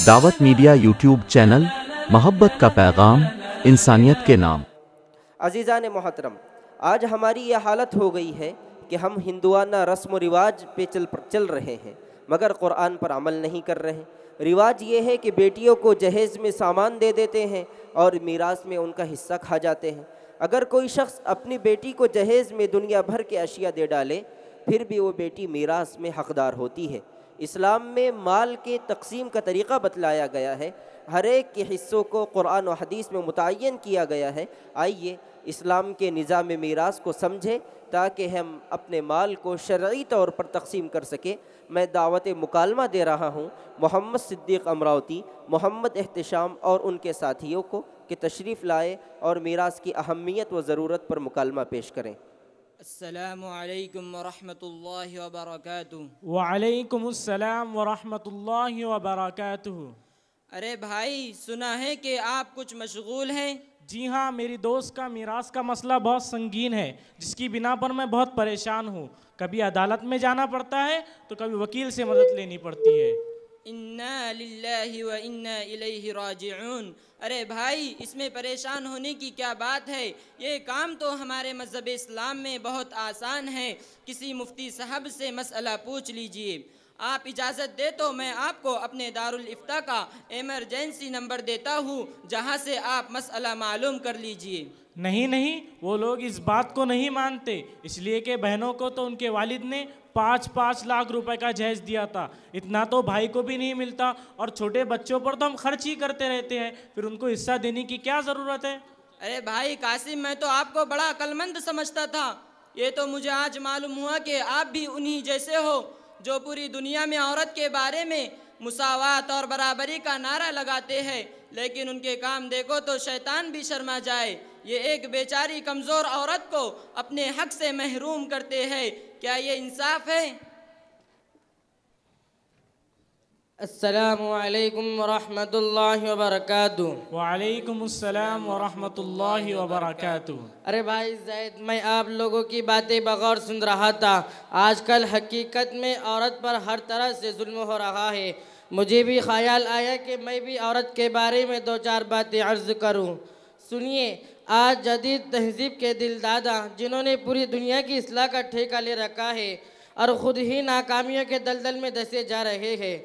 दावत media YouTube channel, मोहब्बत का पैगाम, इंसानियत के नाम। अजीज़ान मोहतरम, आज हमारी ये हालत हो गई है कि हम हिंदुआना रस्म व रिवाज पे चल रहे हैं मगर कुरान पर अमल नहीं कर रहे। रिवाज ये है कि बेटियों को जहेज़ में सामान दे देते हैं और मीरास में उनका हिस्सा खा जाते हैं। अगर कोई शख्स अपनी बेटी को जहेज़ में दुनिया भर के अशिया दे डाले फिर भी वो बेटी मीरास में हक़दार होती है। इस्लाम में माल के तक़सीम का तरीक़ा बतलाया गया है, हर एक के हिस्सों को कुरान और हदीस में मुतय्यन किया गया है। आइए इस्लाम के निज़ाम मीरास को समझें ताकि हम अपने माल को शरई तौर पर तक़सीम कर सकें। मैं दावत मुकालमा दे रहा हूँ मोहम्मद सिद्दीक़ अमरावती, मोहम्मद एहतशाम और उनके साथियों को कि तशरीफ़ लाए और मीरास की अहमियत व ज़रूरत पर मुकालमा पेश करें। अस्सलामु अलैकुम वरहमतुल्लाहि वबरकातुहू। वालेकुम अस्सलाम वरहमतुल्लाहि वबरकातुहू। अरे भाई, सुना है कि आप कुछ मशगूल हैं। जी हाँ, मेरी दोस्त का मीरास का मसला बहुत संगीन है जिसकी बिना पर मैं बहुत परेशान हूँ। कभी अदालत में जाना पड़ता है तो कभी वकील से मदद लेनी पड़ती है। इन्ना लिल्लाहि व इन्ना इलैहि राजिऊन। अरे भाई, इसमें परेशान होने की क्या बात है? ये काम तो हमारे मज़हब इस्लाम में बहुत आसान है। किसी मुफ्ती साहब से मसला पूछ लीजिए। आप इजाज़त दे तो मैं आपको अपने दारुल इफ्ता का इमरजेंसी नंबर देता हूँ, जहाँ से आप मसला मालूम कर लीजिए। नहीं नहीं, वो लोग इस बात को नहीं मानते, इसलिए कि बहनों को तो उनके वालिद ने 5-5 लाख रुपए का जहेज दिया था। इतना तो भाई को भी नहीं मिलता और छोटे बच्चों पर तो हम खर्च ही करते रहते हैं, फिर उनको हिस्सा देने की क्या ज़रूरत है? अरे भाई कासिम, मैं तो आपको बड़ा अक्लमंद समझता था। ये तो मुझे आज मालूम हुआ कि आप भी उन्हीं जैसे हो जो पूरी दुनिया में औरत के बारे में मुसावात और बराबरी का नारा लगाते हैं, लेकिन उनके काम देखो तो शैतान भी शर्मा जाए। ये एक बेचारी कमज़ोर औरत को अपने हक से महरूम करते हैं। क्या ये इंसाफ है? अस्सलामु अलैकुम वरहमतुल्लाहि वबरकातुहू। वालेकुम अस्सलाम वरहमतुल्लाहि वबरकातुहू। अरे भाई ज़ैद, मैं आप लोगों की बातें बगौर सुन रहा था। आजकल हकीकत में औरत पर हर तरह से जुल्म हो रहा है। मुझे भी ख्याल आया कि मैं भी औरत के बारे में 2-4 बातें अर्ज़ करूं। सुनिए, आज जदीद तहज़ीब के दिलदादा जिन्होंने पूरी दुनिया की इस्लाह का ठेका ले रखा है और ख़ुद ही नाकामियों के दलदल में धंसे जा रहे हैं,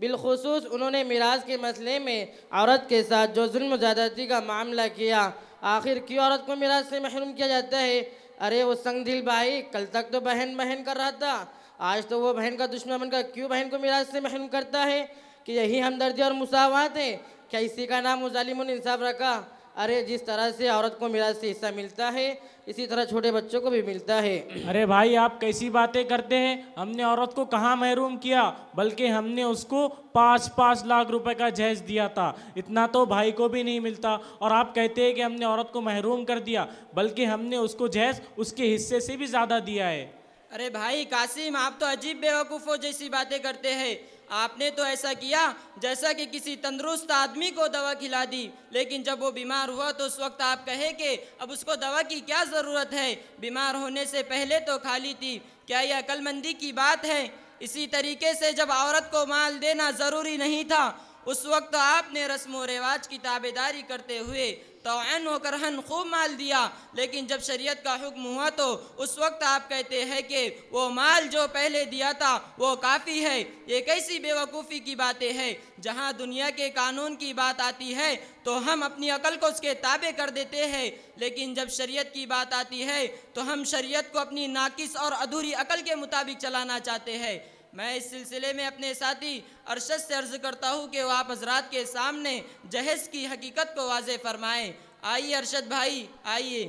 बिलखुसूस उन्होंने मिराज के मसले में औरत के साथ जो जुल्म ज़्यादती का मामला किया। आखिर क्यों औरत को मिराज से महरूम किया जाता है? अरे वो संगदिल भाई, कल तक तो बहन बहन कर रहा था, आज तो वो बहन का दुश्मन बनकर क्यों बहन को मिराज से महरूम करता है? कि यही हमदर्दी और मुसावात है? क्या इसी का नाम मुज़ालिमुन इंसाफ रखा? अरे जिस तरह से औरत को मिराज से हिस्सा मिलता है, इसी तरह छोटे बच्चों को भी मिलता है। अरे भाई, आप कैसी बातें करते हैं? हमने औरत को कहाँ महरूम किया, बल्कि हमने उसको 5-5 लाख रुपए का जहेज दिया था। इतना तो भाई को भी नहीं मिलता और आप कहते हैं कि हमने औरत को महरूम कर दिया, बल्कि हमने उसको जहेज उसके हिस्से से भी ज़्यादा दिया है। अरे भाई कासिम, आप तो अजीब बेवकूफ़ों जैसी बातें करते हैं। आपने तो ऐसा किया जैसा कि किसी तंदुरुस्त आदमी को दवा खिला दी, लेकिन जब वो बीमार हुआ तो उस वक्त आप कहे कि अब उसको दवा की क्या ज़रूरत है, बीमार होने से पहले तो खाली थी। क्या यह अक्लमंदी की बात है? इसी तरीके से जब औरत को माल देना ज़रूरी नहीं था, उस वक्त आपने रस्म व रिवाज की ताबेदारी करते हुए तौअन व करहन खूब माल दिया, लेकिन जब शरीयत का हुक्म हुआ तो उस वक्त आप कहते हैं कि वो माल जो पहले दिया था वो काफ़ी है। ये कैसी बेवकूफ़ी की बातें हैं? जहाँ दुनिया के कानून की बात आती है तो हम अपनी अकल को उसके ताबे कर देते हैं, लेकिन जब शरीयत की बात आती है तो हम शरीयत को अपनी नाकिस और अधूरी अकल के मुताबिक चलाना चाहते हैं। मैं इस सिलसिले में अपने साथी अरशद से अर्ज़ करता हूँ कि वो आप हज़रात के सामने जहेज़ की हकीकत को वाज़े फरमाएँ। आइए अरशद भाई, आइए।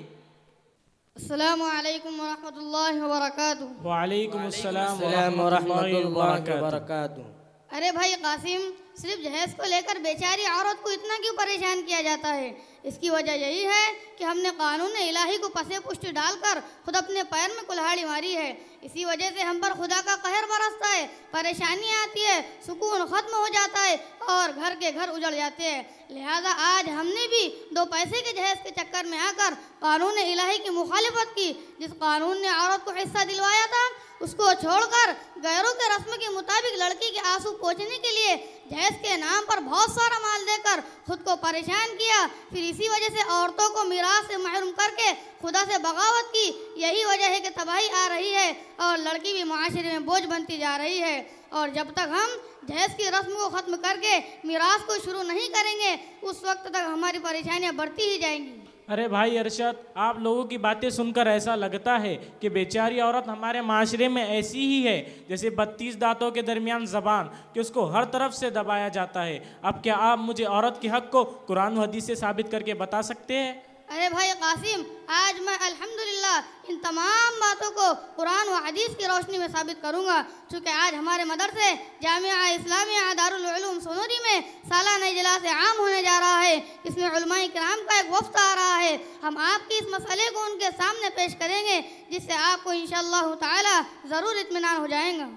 अस्सलामु अलैकुम वरहमतुल्लाहि वबरकातुहू। वालेकुम अस्सलाम वरहमतुल्लाहि वबरकातुहू। अरे भाई कासिम, सिर्फ जहेज को लेकर बेचारी औरत को इतना क्यों परेशान किया जाता है? इसकी वजह यही है कि हमने कानून इलाही को पसे पुष्टि डालकर खुद अपने पैर में कुल्हाड़ी मारी है। इसी वजह से हम पर खुदा का कहर बरसता है, परेशानी आती है, सुकून ख़त्म हो जाता है और घर के घर उजड़ जाते हैं। लिहाजा आज हमने भी 2 पैसे के जहेज के चक्कर में आकर कानून इलाही की मुखालिफत की। जिस कानून ने औरत को हिस्सा दिलवाया था उसको छोड़कर गैरों के रस्म के मुताबिक लड़की के आंसू पोंछने के लिए जहेज के नाम पर बहुत सारा माल देकर खुद को परेशान किया। फिर इसी वजह से औरतों को मीरास से महरूम करके खुदा से बगावत की। यही वजह है कि तबाही आ रही है और लड़की भी माशरे में बोझ बनती जा रही है। और जब तक हम जहेज की रस्म को ख़त्म करके मीरास को शुरू नहीं करेंगे उस वक्त तक हमारी परेशानियां बढ़ती ही जाएंगी। अरे भाई अरशद, आप लोगों की बातें सुनकर ऐसा लगता है कि बेचारी औरत हमारे माशरे में ऐसी ही है जैसे 32 दांतों के दरमियान ज़बान, कि उसको हर तरफ से दबाया जाता है। अब क्या आप मुझे औरत के हक़ को कुरान व हदीस से साबित करके बता सकते हैं? अरे भाई कासिम, आज मैं अल्हम्दुलिल्लाह इन तमाम बातों को कुरान व हदीस की रोशनी में साबित करूंगा। चूँकि आज हमारे मदरसे जामिया इस्लामिया दारुल उलूम सोनोरी में सालाना इजलास आम होने जा रहा है। इसमें उलमाए किराम का एक वफ्द आ रहा है। हम आपके इस मसले को उनके सामने पेश करेंगे जिससे आपको इंशाअल्लाह ताला ज़रूर इत्मीनान हो जाएगा।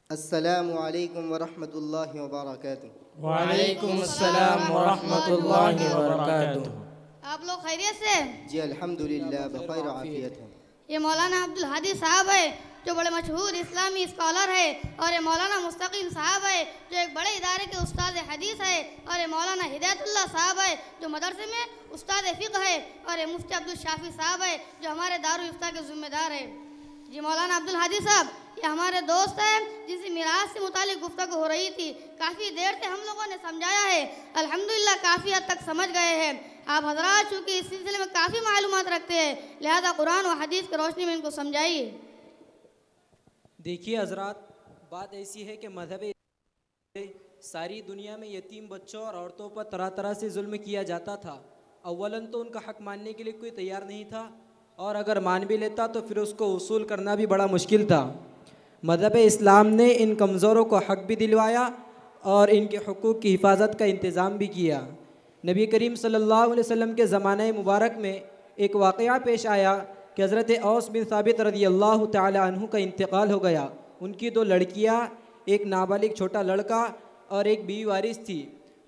अस्सलामु अलैकुम व रहमतुल्लाहि व बरकातुहू। वालेकुम अस्सलाम व रहमतुल्लाहि व बरकातुहू। आप लोग खैरियत से? जी अल्हम्दुलिल्लाह बखैर आफियत है। ये मौलाना अब्दुल हादी साहब है जो बड़े मशहूर इस्लामी स्कॉलर है, और ये मौलाना मुस्तकीम साहब है जो एक बड़े इदारे के उस्ताद हदीस है, और ये मौलाना हिदायतुल्लाह साहब है जो मदरसे में उस्ताद फ़िक़्ह है, और ये मुफ्ती अब्दुल शाफी साहब है जो हमारे दारुल इफ्ता के ज़िम्मेदार है। जी मौलाना अब्दुल हादी साहब ये हमारे दोस्त हैं जिनसे मिरास से मुतालिक गुफ्तगू हो रही थी। काफ़ी देर से हम लोगों ने समझाया है, अल्हम्दुलिल्लाह काफ़ी हद तक समझ गए हैं। आप हजरात चूँकि इस सिलसिले में काफ़ी मालूमात रखते हैं, लिहाजा कुरान और हदीस की रोशनी में इनको समझाइए। देखिए हजरात, बात ऐसी है कि मज़हब सारी दुनिया में यतीम बच्चों और औरतों पर तरह तरह से जुल्म किया जाता था। अव्वलन तो उनका हक़ मानने के लिए कोई तैयार नहीं था, और अगर मान भी लेता तो फिर उसको वसूल करना भी बड़ा मुश्किल था। मज़हब इस्लाम ने इन कमज़ोरों को हक़ भी दिलवाया और इनके हुकूक़ की हिफाजत का इंतज़ाम भी किया। नबी करीम सल्लल्लाहु अलैहि वसल्लम के ज़माने मुबारक में एक वाक़या पेश आया कि हज़रत औस बिन साबित रज़ी अल्लाह तआला अन्हु का इंतकाल हो गया। उनकी 2 लड़कियाँ, एक नाबालिग छोटा लड़का और एक बीवी वारिस थी।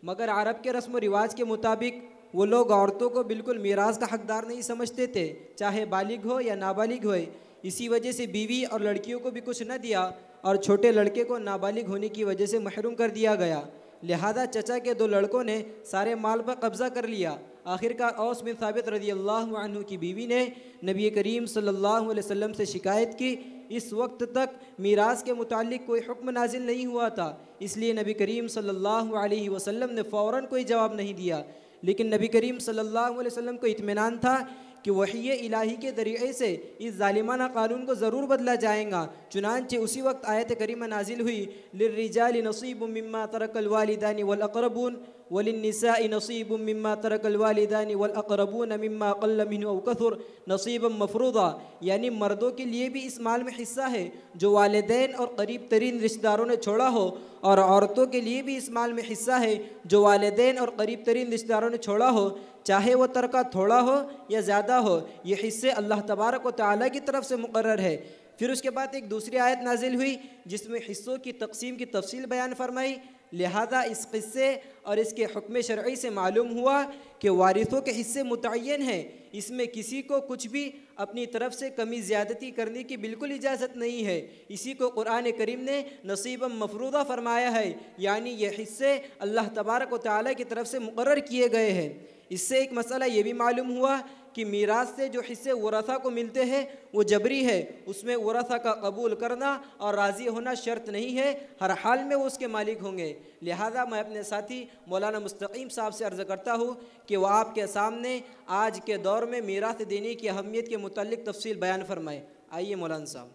मगर अरब के रस्म व रिवाज के मुताबिक वो लोग औरतों को बिल्कुल मीरास का हकदार नहीं समझते थे, चाहे बालिग हो या नाबालिग हो। इसी वजह से बीवी और लड़कियों को भी कुछ न दिया और छोटे लड़के को नाबालिग होने की वजह से महरूम कर दिया गया। लिहाजा चचा के 2 लड़कों ने सारे माल पर कब्ज़ा कर लिया। आखिरकार औस बिन साबित रज़ी अल्लाह अन्हु की बीवी ने नबी करीम सल्लल्लाहु अलैहि वसल्लम से शिकायत की। इस वक्त तक मीरास के मुतालिक कोई हुक्म नाजिल नहीं हुआ था, इसलिए नबी करीम सल्लल्लाहु अलैहि वसल्लम ने फ़ौरन कोई जवाब नहीं दिया। लेकिन नबी करीम सल्लल्लाहु अलैहि वसल्लम को इत्मीनान था कि वही इलाही के ज़रिए से इस ज़ालिमाना कानून को ज़रूर बदला जाएगा। चुनांचे उसी वक्त आयत करीमा नाजिल हुई, लिर्रिजालि नसीबुम मिम्मा तरकल वालिदानि वल अक़रबून वलिन्निसाइ नसीबुम मिम्मा तरकल वालिदानि वल अक़रबून मिम्मा क़ल्ल मिन्हु औ कसुर नसीबम मफ़रूदा। यानी मर्दों के लिए भी इस माल में हिस्सा है जो वालिदैन और करीब तरीन रिश्तेदारों ने छोड़ा हो, और औरतों के लिए भी इस माल में हिस्सा है जो वालिदैन और करीब तरीन रिश्तेदारों ने छोड़ा हो, चाहे वो तरका थोड़ा हो या ज़्यादा हो। ये हिस्से अल्लाह तबारक व तआला की तरफ से मुकर्रर है। फिर उसके बाद एक दूसरी आयत नाजिल हुई जिसमें हिस्सों की तकसीम की तफसील बयान फरमाई। लिहाजा इस क़िस्से और इसके हुक्म शरई से मालूम हुआ कि वारिसों के हिस्से मुतय्यन हैं। इसमें किसी को कुछ भी अपनी तरफ से कमी ज़्यादती करने की बिल्कुल इजाज़त नहीं है। इसी को कुरान करीम ने नसीबम मफरूदा फरमाया है, यानी ये हिस्से अल्लाह तबारक व तआला की तरफ से मुकर्रर किए गए हैं। इससे एक मसला ये भी मालूम हुआ कि मीरास से जो हिस्से वरसा को मिलते हैं वो जबरी है, उसमें वरसा का कबूल करना और राज़ी होना शर्त नहीं है, हर हाल में वो उसके मालिक होंगे। लिहाजा मैं अपने साथी मौलाना मुस्तकीम साहब से अर्ज़ करता हूँ कि वह आपके सामने आज के दौर में मीरास देने की अहमियत के मुतालिक तफसील बयान फरमाए। आइए मौलाना साहब।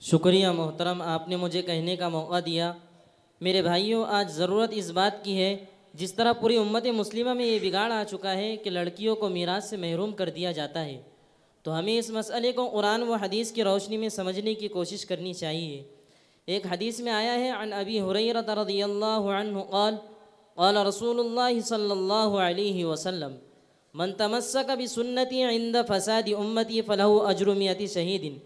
शुक्रिया मोहतरम, आपने मुझे कहने का मौका दिया। मेरे भाइयों, आज ज़रूरत इस बात की है, जिस तरह पूरी उम्मत मुस्लिमा में ये बिगाड़ आ चुका है कि लड़कियों को मीरास से महरूम कर दिया जाता है, तो हमें इस मसले को कुरान व हदीस की रोशनी में समझने की कोशिश करनी चाहिए। एक हदीस में आया है, अन अबी हुरैरा रज़ियल्लाहु अन्हु क़ाल क़ाल रसूलुल्लाह सल्लल्लाहु अलैहि वसल्लम मन तमस्सक बिसुन्नती इंद फसादी उम्मती फलहु अज्रु मियति शहीदिन।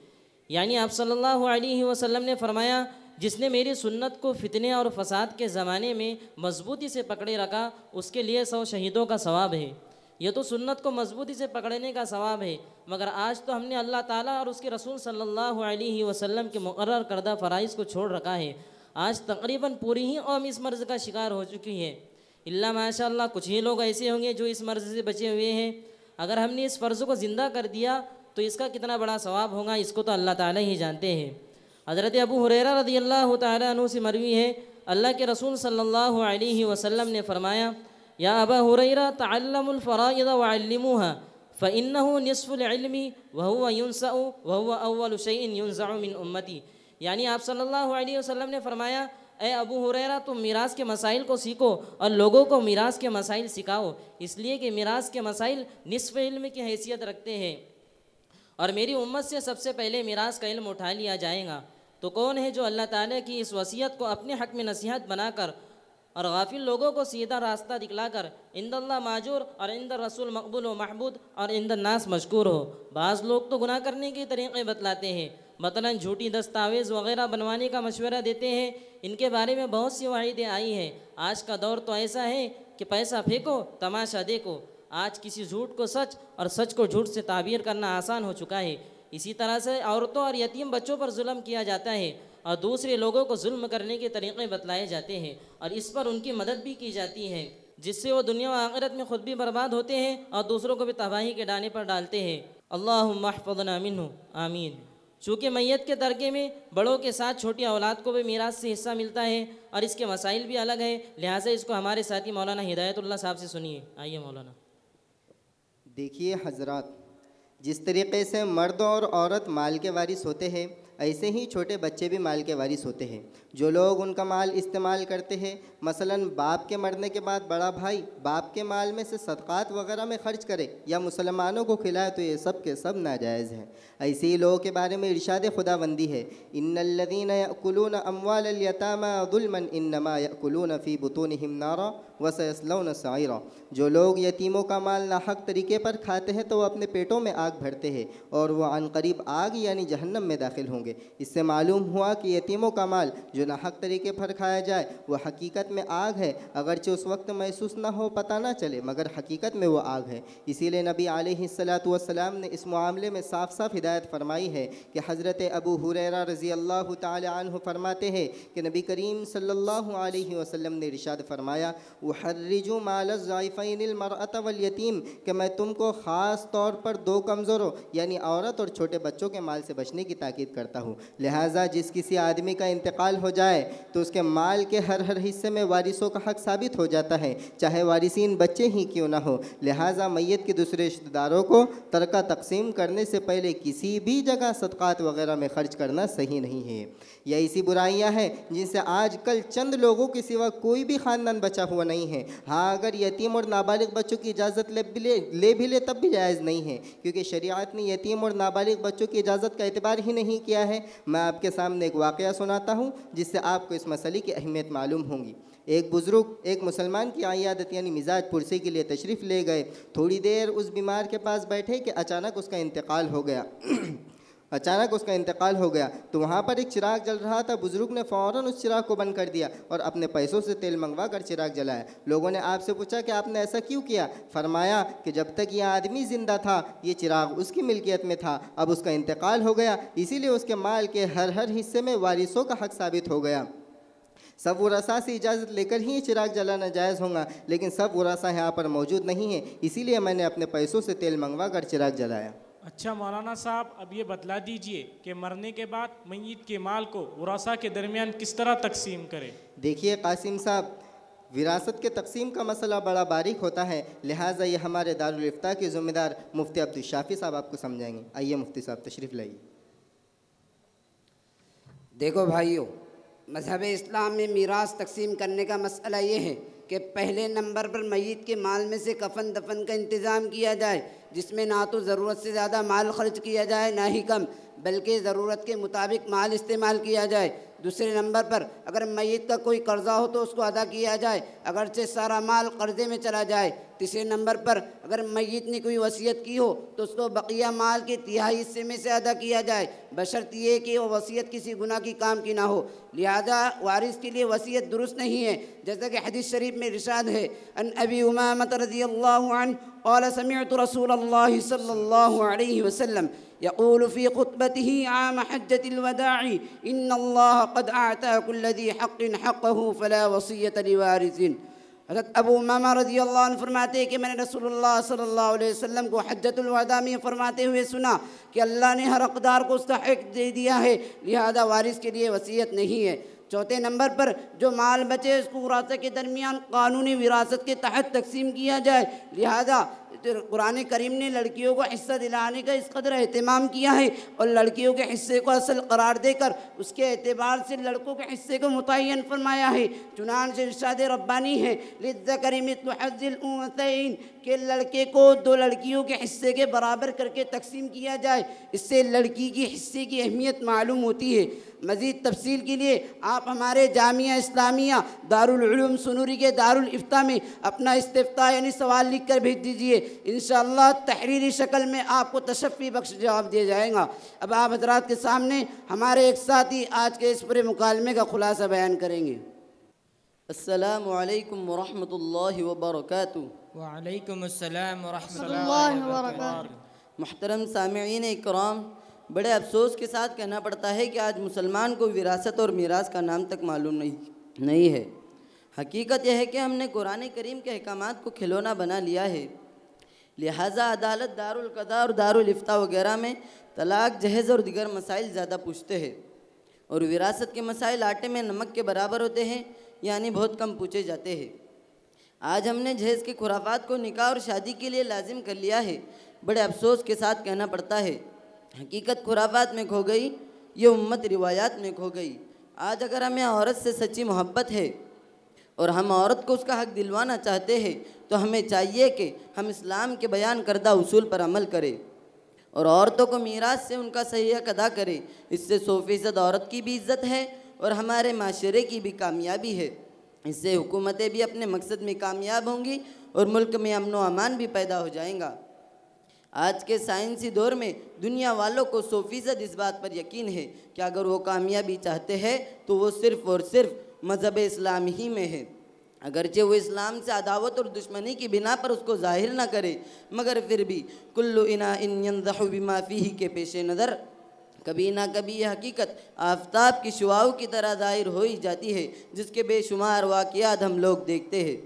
यानी आप सल्लल्लाहु अलैहि वसल्लम ने फरमाया, जिसने मेरी सुन्नत को फितने और फसाद के ज़माने में मजबूती से पकड़े रखा उसके लिए 100 शहीदों का सवाब है। ये तो सुन्नत को मजबूती से पकड़ने का सवाब है, मगर आज तो हमने अल्लाह ताला और उसके रसूल सल्लल्लाहु अलैहि वसल्लम के मुकर्रर करदा फ़राइज़ को छोड़ रखा है। आज तकरीबन पूरी ही कौम इस मर्ज़ का शिकार हो चुकी है। इल्ला माशाअल्लाह कुछ ही लोग ऐसे होंगे जो इस मर्ज़ से बचे हुए हैं। अगर हमने इस फ़र्ज़ को ज़िंदा कर दिया तो इसका कितना बड़ा सवाब होगा, इसको तो अल्लाह ताला ही जानते हैं। हज़रत अबू हुरैरा रज़ियल्लाहु ताला अन्हु से मरवी है, अल्लाह के रसूल सल्लल्लाहु अलैहि वसल्लम ने फरमाया, या अबा हुरैरा तअल्लमुल फ़राइज़ वअल्लिमुहा फ़इन्नहु निस्फ़ुल इल्मी व हुवा युनसअ व हुवा अव्वलु शैइन युनज़अ मिन उम्मती। यानी आप सल्लल्लाहु अलैहि वसल्लम ने फरमाया, ए अबू हुरैरा तुम मिरास के मसाइल को सीखो और लोगों को मिरास के मसाइल सिखाओ, इसलिए कि मिरास के मसाइल निस्फ़ इल्म की हैसियत रखते हैं और मेरी उम्मत से सबसे पहले मिरास का इल्म उठा लिया जाएगा। तो कौन है जो अल्लाह ताला की इस वसीयत को अपने हक़ में नसीहत बनाकर और गाफिल लोगों को सीधा रास्ता दिखलाकर इंदल्लाह माजूर और इंदर रसूल मकबूल व महबूद और इंदर नास मशकूर हो। बाज़ लोग तो गुनाह करने के तरीक़े बतलाते हैं, मतलन झूठी दस्तावेज़ वगैरह बनवाने का मशवरा देते हैं। इनके बारे में बहुत सी वाइदें आई हैं। आज का दौर तो ऐसा है कि पैसा फेंको तमाशा देखो। आज किसी झूठ को सच और सच को झूठ से ताबीर करना आसान हो चुका है। इसी तरह से औरतों और यतीम बच्चों पर जुल्म किया जाता है और दूसरे लोगों को जुल्म करने के तरीक़े बतलाए जाते हैं और इस पर उनकी मदद भी की जाती है, जिससे वो दुनिया व आखिरत में ख़ुद भी बर्बाद होते हैं और दूसरों को भी तबाही के दाने पर डालते हैं। अल्लाहुम्मा अहफ़ज़ना मिन्हु आमीन। चूँकि मैयत के तरके में बड़ों के साथ छोटी औलाद को भी मीरास से हिस्सा मिलता है और इसके मसाइल भी अलग हैं, लिहाजा इसको हमारे साथी मौलाना हिदायतुल्लाह साहब से सुनिए। आइए मौलाना। देखिए हजरात, जिस तरीक़े से मर्द और औरत माल के वारिस होते हैं, ऐसे ही छोटे बच्चे भी माल के वारिस होते हैं। जो लोग उनका माल इस्तेमाल करते हैं, मसलन बाप के मरने के बाद बड़ा भाई बाप के माल में से सदक़ात वगैरह में ख़र्च करे या मुसलमानों को खिलाए, तो ये सब के सब नाजायज़ हैं। ऐसे ही लोगों के बारे में इरशाद खुदाबंदी है, इन्नल्लज़ीना यअकुलूना अम्वालल यतामा ज़ुल्मन इन्नमा यअकुलूना फ़ी बुतूनिहिम नारा व सयस्लौना सईरा। जो लोग यतीमों का माल नाहक तरीके पर खाते हैं तो वो अपने पेटों में आग भरते हैं और वह अनकरीब आग यानी जहन्नम में दाखिल होंगे। इससे मालूम हुआ कि यतीमों का माल जो नाहक तरीके पर खाया जाए वह हकीकत में आग है, अगरचे उस वक्त महसूस ना हो, पता ना चले, मगर हकीकत में वो आग है। इसीलिए नबी अलैहिस्सलातु वस्सलाम ने इस मामले में साफ साफ हिदायत फरमाई है कि हज़रत अबू हुरैरा रज़ियल्लाहु ताला अन्हु फरमाते हैं कि नबी करीम सल्लल्लाहु अलैहि वसल्लम ने इरशाद फरमाया, उहर्रिजु माल ज़ाइफ़ैनिल मरअत वल यतीम, कि मैं तुमको ख़ास तौर पर दो कमज़ोरों यानी औरत और छोटे बच्चों के माल से बचने की ताकीद करता हूँ। लिहाजा जिस किसी आदमी का इंतकाल हो जाए तो उसके माल के हर हिस्से में वारिसों का हक़ साबित हो जाता है, चाहे वारिसीन बच्चे ही क्यों ना हो। लिहाजा मैयत के दूसरे रिश्तेदारों को तरका तकसीम करने से पहले किसी भी जगह सदक़ात वगैरह में ख़र्च करना सही नहीं है। यह ऐसी बुराइयां हैं जिनसे आजकल चंद लोगों के सिवा कोई भी ख़ानदान बचा हुआ नहीं है। हाँ, अगर यतीम और नाबालिग बच्चों की इजाज़त ले भी ले तब भी जायज़ नहीं है, क्योंकि शरीयत ने यतीम और नाबालिग बच्चों की इजाज़त का एतबार ही नहीं किया है। मैं आपके सामने एक वाक़या सुनाता हूँ जिससे आपको इस मसले की अहमियत मालूम होगी। एक बुज़ुर्ग एक मुसलमान की आयादत यानी मिजाज पुरसी के लिए तशरीफ़ ले गए। थोड़ी देर उस बीमार के पास बैठे कि अचानक उसका इंतकाल हो गया। तो वहाँ पर एक चिराग जल रहा था। बुज़ुर्ग ने फ़ौरन उस चिराग को बंद कर दिया और अपने पैसों से तेल मंगवा कर चिराग जलाया। लोगों ने आपसे पूछा कि आपने ऐसा क्यों किया? फरमाया कि जब तक यह आदमी ज़िंदा था ये चिराग उसकी मिल्कियत में था, अब उसका इंतकाल हो गया, इसीलिए उसके माल के हर हिस्से में वारिसों का हक़ साबित हो गया। सब वरसा से इजाज़त लेकर ही चिराग जलाना जायज़ होगा, लेकिन सब वरसा यहाँ पर मौजूद नहीं है, इसीलिए मैंने अपने पैसों से तेल मंगवा कर चिराग जलाया। अच्छा मौलाना साहब, अब ये बतला दीजिए कि मरने के बाद मय्यत के माल को वरासा के दरमियान किस तरह तकसीम करें? देखिए कासिम साहब, विरासत के तकसीम का मसला बड़ा बारीक होता है, लिहाजा ये हमारे दारुल इफ्ता के ज़िम्मेदार मुफ्ती अब्दुल शाफी साहब आपको समझाएंगे। आइए मुफ्ती साहब तशरीफ़ लाइए। देखो भाइयों, मज़हब इस्लाम में मीरास तकसीम करने का मसला ये है कि पहले नंबर पर मय्यत के माल में से कफन दफन का इंतज़ाम किया जाए, जिसमें ना तो ज़रूरत से ज़्यादा माल खर्च किया जाए ना ही कम, बल्कि ज़रूरत के मुताबिक माल इस्तेमाल किया जाए। दूसरे नंबर पर अगर मैयत का कोई कर्जा हो तो उसको अदा किया जाए, अगरचे सारा माल कर्जे में चला जाए। तीसरे नंबर पर अगर मैयत ने कोई वसीयत की हो तो उसको बकिया माल के तिहाई हिस्से में से अदा किया जाए, बशर्त ये कि वो वसीयत किसी गुनाह की काम की ना हो। लिहाजा वारिस के लिए वसीयत दुरुस्त नहीं है, जैसा कि हदीस शरीफ में इरशाद है, अन अबी उमामा रज़ियल्लाहु अन्हु क़ाल समिअतु रसूलल्लाहि सल्लल्लाहु अलैहि वसल्लम यक़ूलु फ़ी ख़ुतबतिही आम हज्जतिल वदाई इन्नल्लाह क़द आता कुल्ल ज़ी हक़्क़िन हक़्क़हु फ़ला वसीयत लिवारिसिन। हज़रत अबू उमामा रज़ियल्लाहु अन्हु फरमाते हैं कि मैंने रसूलुल्लाह सल्लल्लाहु अलैहि वसल्लम को हज्जतुल वदा में फरमाते हुए सुना कि अल्लाह ने हर हक़दार को उसका हक़ दे दिया है, लिहाजा वारिस के लिए वसीयत नहीं है। चौथे नंबर पर जो माल बचे उसको विरासत के दरमियान कानूनी विरासत के तहत तकसीम किया जाए। लिहाजा कुरान करीम ने लड़कियों को हिस्सा दिलाने का इस कदर एहतमाम किया है और लड़कियों के हिस्से को असल करार देकर उसके एतबार से लड़कों के हिस्से को मुतय्यन फरमाया है। चुनांचे इरशाद रब्बानी है लिज़्ज़करि मिस्लु हज़्ज़िल उन्सयैन के लड़के को दो लड़कियों के हिस्से के बराबर करके तकसीम किया जाए, इससे लड़की की हिस्से की अहमियत मालूम होती है। मज़ीद तफसील के लिए आप हमारे जामिया इस्लामिया दारुल उलूम सुनूरी के दारुल इफ्ता में अपना इस्तिफ्ता यानी सवाल लिख कर भेज दीजिए, इंशाअल्लाह तहरीरी शक्ल में आपको तशफ़ी बख्श जवाब दिया जाएगा। अब आप हज़रात के सामने हमारे एक साथी आज के इस पूरे मुकालमे का खुलासा बयान करेंगे। अस्सलामु अलैकुम व रहमतुल्लाहि व बरकातुहू। वालेकुम अस्सलाम व रहमतुल्लाहि व बरकातुहू। मुहतरम सामिईन इकराम, बड़े अफसोस के साथ कहना पड़ता है कि आज मुसलमान को विरासत और मीरास का नाम तक मालूम नहीं है। हकीकत यह है कि हमने कुरान करीम के अहकामात को खिलौना बना लिया है। लिहाजा अदालत दारुल क़ज़ा और दारुल इफ्ता वगैरह में तलाक, जहेज़ और दिगर मसाइल ज़्यादा पूछते हैं और विरासत के मसाइल आटे में नमक के बराबर होते हैं, यानी बहुत कम पूछे जाते हैं। आज हमने जहेज़ के खुराफात को निकाह और शादी के लिए लाजिम कर लिया है। बड़े अफसोस के साथ कहना पड़ता है, हकीकत खुराफात में खो गई, ये उम्मत रिवायात में खो गई। आज अगर हमें औरत से सच्ची मोहब्बत है और हम औरत को उसका हक़ दिलवाना चाहते हैं तो हमें चाहिए कि हम इस्लाम के बयान करदा उसूल पर अमल करें और औरतों को मीरास से उनका सही हक़ अदा करें। इससे 100% औरत की भी इज़्ज़त है और हमारे माशरे की भी कामयाबी है। इससे हुकूमतें भी अपने मकसद में कामयाब होंगी और मुल्क में अमन व अमान भी पैदा हो जाएगा। आज के साइंसी दौर में दुनिया वालों को 100% इस बात पर यकीन है कि अगर वो कामयाबी चाहते हैं तो वो सिर्फ़ और सिर्फ मज़हब इस्लाम ही में है। अगरचे वो इस्लाम से अदावत और दुश्मनी की बिना पर उसको ज़ाहिर ना करे, मगर फिर भी कुल्लु इना इन यंज़हु बिमा फ़ीही के पेश नज़र कभी ना कभी यह हकीकत आफताब की शुआओं की तरह ज़ाहिर हो ही जाती है, जिसके बेशुमार वाक़ियात हम लोग देखते हैं।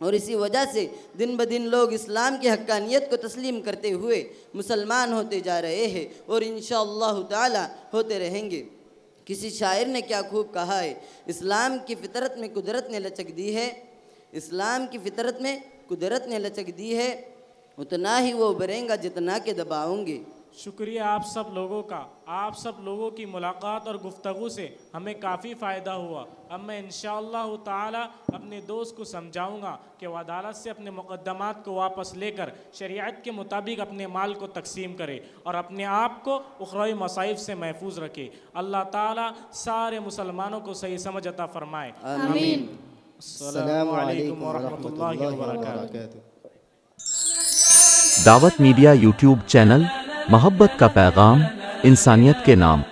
और इसी वजह से दिन ब दिन लोग इस्लाम की हक्कानियत को तस्लीम करते हुए मुसलमान होते जा रहे हैं और इंशाअल्लाह ताला होते रहेंगे। किसी शायर ने क्या खूब कहा है, इस्लाम की फ़ितरत में कुदरत ने लचक दी है, इस्लाम की फ़ितरत में कुदरत ने लचक दी है, उतना ही वो उभरेंगा जितना के दबाओगे। शुक्रिया आप सब लोगों का। आप सब लोगों की मुलाकात और गुफ्तगू से हमें काफ़ी फ़ायदा हुआ। अब मैं इंशाअल्लाह ताला अपने दोस्त को समझाऊंगा कि वह अदालत से अपने मुकद्दमात को वापस लेकर शरीयत के मुताबिक अपने माल को तकसीम करे और अपने आप को उखरवी मसाइब से महफूज रखे। अल्लाह ताला सारे मुसलमानों को सही समझ अता फरमाए। आमीन। अस्सलामु अलैकुम व रहमतुल्लाहि व बरकातुहू। दावत मीडिया यूट्यूब चैनल, मोहब्बत का पैगाम, इंसानियत के नाम।